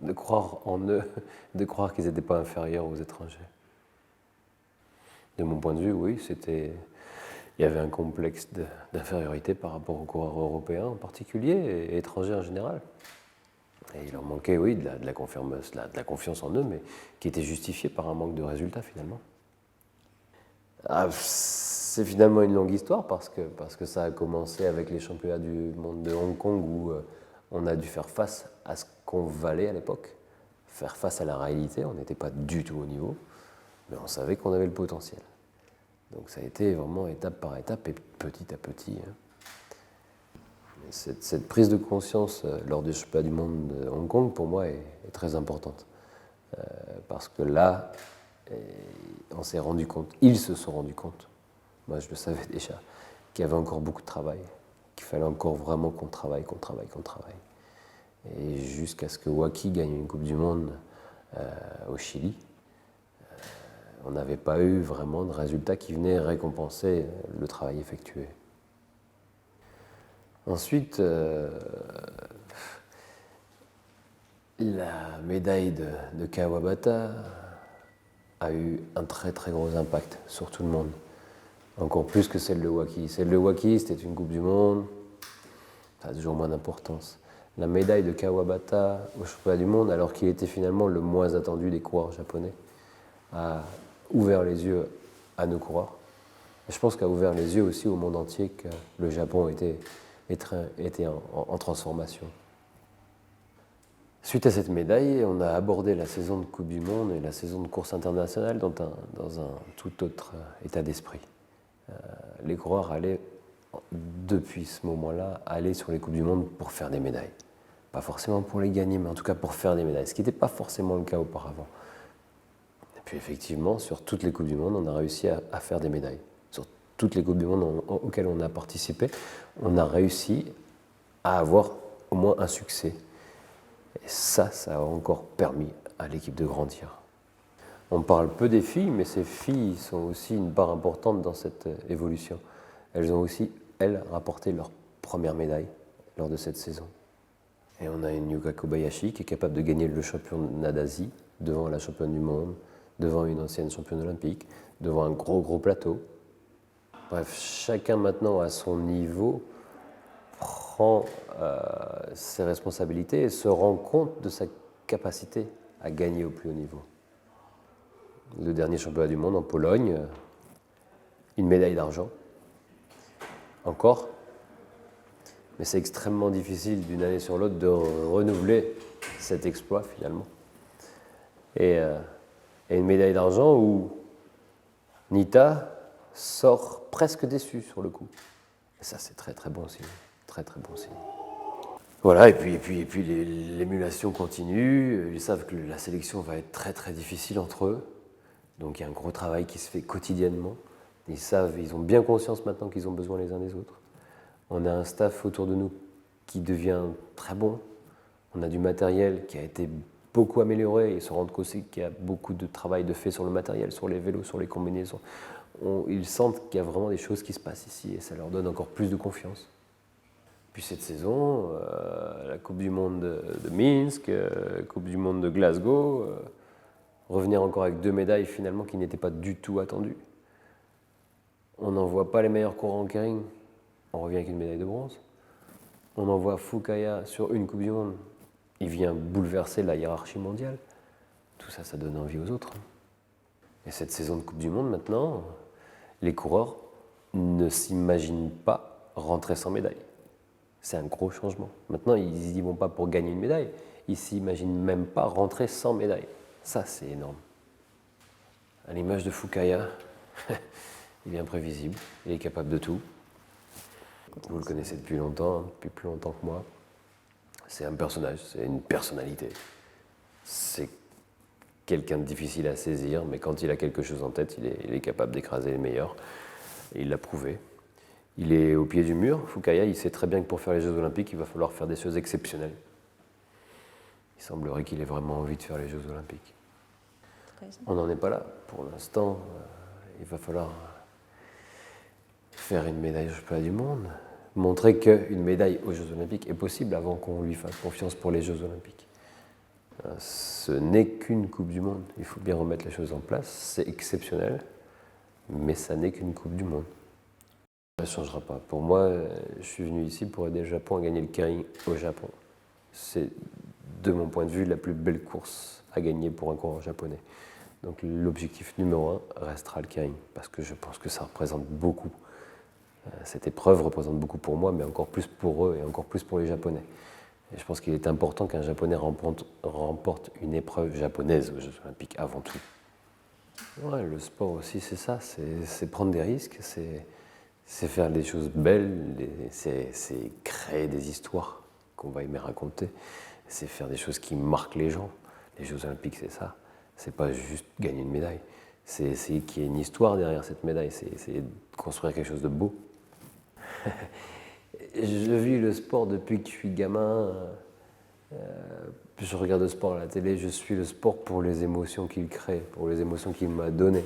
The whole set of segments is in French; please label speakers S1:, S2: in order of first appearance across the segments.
S1: de croire en eux, de croire qu'ils n'étaient pas inférieurs aux étrangers. De mon point de vue, oui, il y avait un complexe d'infériorité par rapport aux coureurs européens en particulier et étrangers en général. Et il leur manquait, oui, de la confiance en eux, mais qui était justifiée par un manque de résultats finalement. C'est finalement une longue histoire parce que ça a commencé avec les championnats du monde de Hong Kong où on a dû faire face à ce qu'on valait à l'époque, faire face à la réalité. On n'était pas du tout au niveau, mais on savait qu'on avait le potentiel. Donc ça a été vraiment étape par étape et petit à petit. Cette prise de conscience lors des championnats du monde de Hong Kong, pour moi, est très importante. Parce que là, on s'est rendu compte, ils se sont rendus compte, moi je le savais déjà, qu'il y avait encore beaucoup de travail, qu'il fallait encore vraiment qu'on travaille. Et jusqu'à ce que Waki gagne une Coupe du Monde au Chili, on n'avait pas eu vraiment de résultats qui venaient récompenser le travail effectué. Ensuite, la médaille de Kawabata a eu un très très gros impact sur tout le monde, encore plus que celle de Waki. Celle de Waki, c'était une Coupe du Monde, ça a toujours moins d'importance. La médaille de Kawabata au championnat du monde, alors qu'il était finalement le moins attendu des coureurs japonais, a ouvert les yeux à nos coureurs. Et je pense qu'a ouvert les yeux aussi au monde entier que le Japon était en transformation. Suite à cette médaille, on a abordé la saison de Coupe du Monde et la saison de course internationale dans un tout autre état d'esprit. Les coureurs allaient, depuis ce moment-là, aller sur les Coupes du Monde pour faire des médailles. Pas forcément pour les gagner, mais en tout cas pour faire des médailles, ce qui n'était pas forcément le cas auparavant. Et puis effectivement, sur toutes les Coupes du Monde, on a réussi à faire des médailles. Sur toutes les Coupes du Monde auxquelles on a participé, on a réussi à avoir au moins un succès. Et ça a encore permis à l'équipe de grandir. On parle peu des filles, mais ces filles sont aussi une part importante dans cette évolution. Elles ont aussi, elles, rapporté leur première médaille lors de cette saison. Et on a une Yuka Kobayashi qui est capable de gagner le championnat d'Asie devant la championne du monde, devant une ancienne championne olympique, devant un gros plateau. Bref, chacun maintenant à son niveau prend ses responsabilités et se rend compte de sa capacité à gagner au plus haut niveau. Le dernier championnat du monde en Pologne, une médaille d'argent. Encore. Mais c'est extrêmement difficile d'une année sur l'autre de renouveler cet exploit finalement. Et une médaille d'argent où Nita sort presque déçue sur le coup. Et ça, c'est très bon signe. Très bon signe. Voilà, et puis l'émulation continue. Ils savent que la sélection va être très difficile entre eux. Donc il y a un gros travail qui se fait quotidiennement. Ils ont bien conscience maintenant qu'ils ont besoin les uns des autres. On a un staff autour de nous qui devient très bon. On a du matériel qui a été beaucoup amélioré. Ils se rendent compte aussi qu'il y a beaucoup de travail de fait sur le matériel, sur les vélos, sur les combinaisons. Ils sentent qu'il y a vraiment des choses qui se passent ici et ça leur donne encore plus de confiance. Puis cette saison, la Coupe du Monde de Minsk, Coupe du Monde de Glasgow, revenir encore avec 2 médailles finalement qui n'étaient pas du tout attendues. On n'envoie pas les meilleurs coureurs en keirin, on revient avec une médaille de bronze. On envoie Fukaya sur une Coupe du Monde, il vient bouleverser la hiérarchie mondiale. Tout ça, ça donne envie aux autres. Et cette saison de Coupe du Monde maintenant, les coureurs ne s'imaginent pas rentrer sans médaille. C'est un gros changement. Maintenant, ils n'y vont pas pour gagner une médaille, ils ne s'imaginent même pas rentrer sans médaille. Ça, c'est énorme. À l'image de Fukaya, il est imprévisible, il est capable de tout. Vous le connaissez depuis longtemps, depuis plus longtemps que moi. C'est un personnage, c'est une personnalité. C'est quelqu'un de difficile à saisir, mais quand il a quelque chose en tête, il est capable d'écraser les meilleurs. Et il l'a prouvé. Il est au pied du mur. Fukaya, il sait très bien que pour faire les Jeux Olympiques, il va falloir faire des choses exceptionnelles. Il semblerait qu'il ait vraiment envie de faire les Jeux Olympiques. On n'en est pas là. Pour l'instant, il va falloir faire une médaille au championnat du monde, montrer qu'une médaille aux Jeux Olympiques est possible avant qu'on lui fasse confiance pour les Jeux Olympiques. ce n'est qu'une Coupe du Monde. Il faut bien remettre les choses en place. C'est exceptionnel, mais ça n'est qu'une Coupe du Monde. Ça ne changera pas. Pour moi, je suis venu ici pour aider le Japon à gagner le Keirin au Japon. C'est, de mon point de vue, la plus belle course à gagner pour un coureur japonais. Donc l'objectif numéro 1 restera le Keirin, parce que je pense que ça représente beaucoup. Cette épreuve représente beaucoup pour moi, mais encore plus pour eux et encore plus pour les Japonais. Et je pense qu'il est important qu'un Japonais remporte une épreuve japonaise aux Jeux Olympiques avant tout. Ouais, le sport aussi, c'est ça, c'est prendre des risques, c'est faire des choses belles, c'est créer des histoires qu'on va aimer raconter, c'est faire des choses qui marquent les gens. Les Jeux Olympiques, c'est ça. C'est pas juste gagner une médaille, c'est essayer qu'il y ait une histoire derrière cette médaille, c'est essayer de construire quelque chose de beau. Je vis le sport depuis que je suis gamin. Je regarde le sport à la télé, je suis le sport pour les émotions qu'il crée, pour les émotions qu'il m'a données.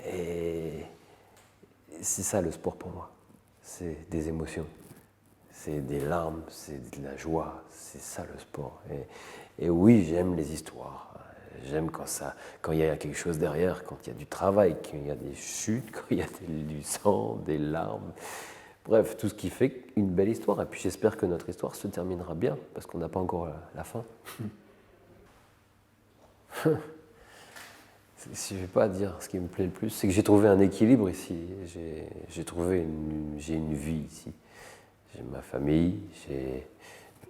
S1: Et c'est ça le sport pour moi. C'est des émotions, c'est des larmes, c'est de la joie, c'est ça le sport. Et oui, j'aime les histoires. J'aime quand il y a quelque chose derrière, quand il y a du travail, quand il y a des chutes, quand il y a du sang, des larmes. Bref, tout ce qui fait une belle histoire. Et puis j'espère que notre histoire se terminera bien, parce qu'on n'a pas encore la fin. Si je ne vais pas dire ce qui me plaît le plus, c'est que j'ai trouvé un équilibre ici. J'ai une vie ici. J'ai ma famille,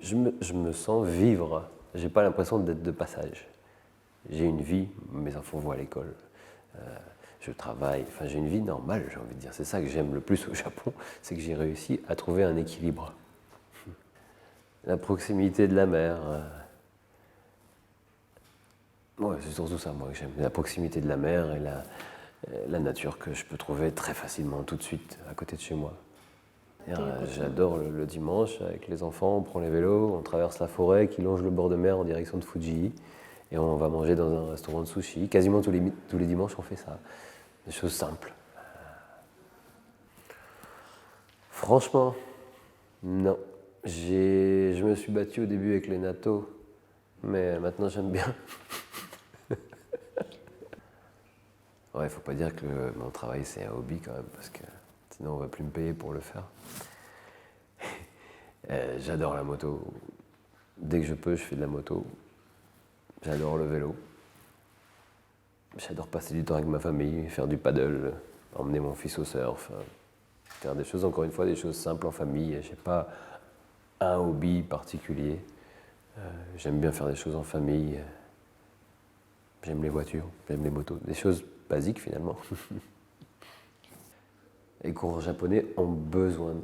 S1: je me sens vivre. Je n'ai pas l'impression d'être de passage. J'ai une vie, mes enfants vont à l'école. Je travaille, enfin j'ai une vie normale, j'ai envie de dire. C'est ça que j'aime le plus au Japon, c'est que j'ai réussi à trouver un équilibre. La proximité de la mer. Ouais, c'est surtout ça, moi, que j'aime. La proximité de la mer et la nature que je peux trouver très facilement, tout de suite, à côté de chez moi. J'adore le dimanche, avec les enfants, on prend les vélos, on traverse la forêt qui longe le bord de mer en direction de Fuji. Et on va manger dans un restaurant de sushi. Quasiment tous les dimanches, on fait ça. Des choses simples. Franchement, non. Je me suis battu au début avec les nattos, mais maintenant j'aime bien. Ouais, il faut pas dire que mon travail c'est un hobby quand même, parce que sinon on va plus me payer pour le faire. J'adore la moto. Dès que je peux, je fais de la moto. J'adore le vélo. J'adore passer du temps avec ma famille, faire du paddle, emmener mon fils au surf, faire des choses, encore une fois, des choses simples en famille. Je n'ai pas un hobby particulier. J'aime bien faire des choses en famille. J'aime les voitures, j'aime les motos, des choses basiques finalement. Les coureurs japonais ont besoin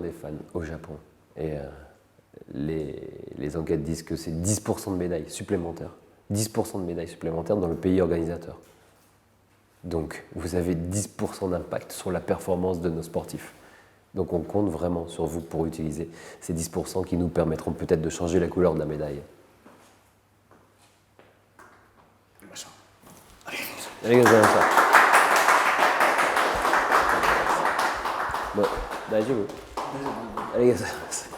S1: des fans au Japon. Et les enquêtes disent que c'est 10% de médailles supplémentaires. 10% de médailles supplémentaires dans le pays organisateur. Donc vous avez 10% d'impact sur la performance de nos sportifs. Donc on compte vraiment sur vous pour utiliser ces 10% qui nous permettront peut-être de changer la couleur de la médaille. Allez, bon, 大丈夫？ありがとうございます。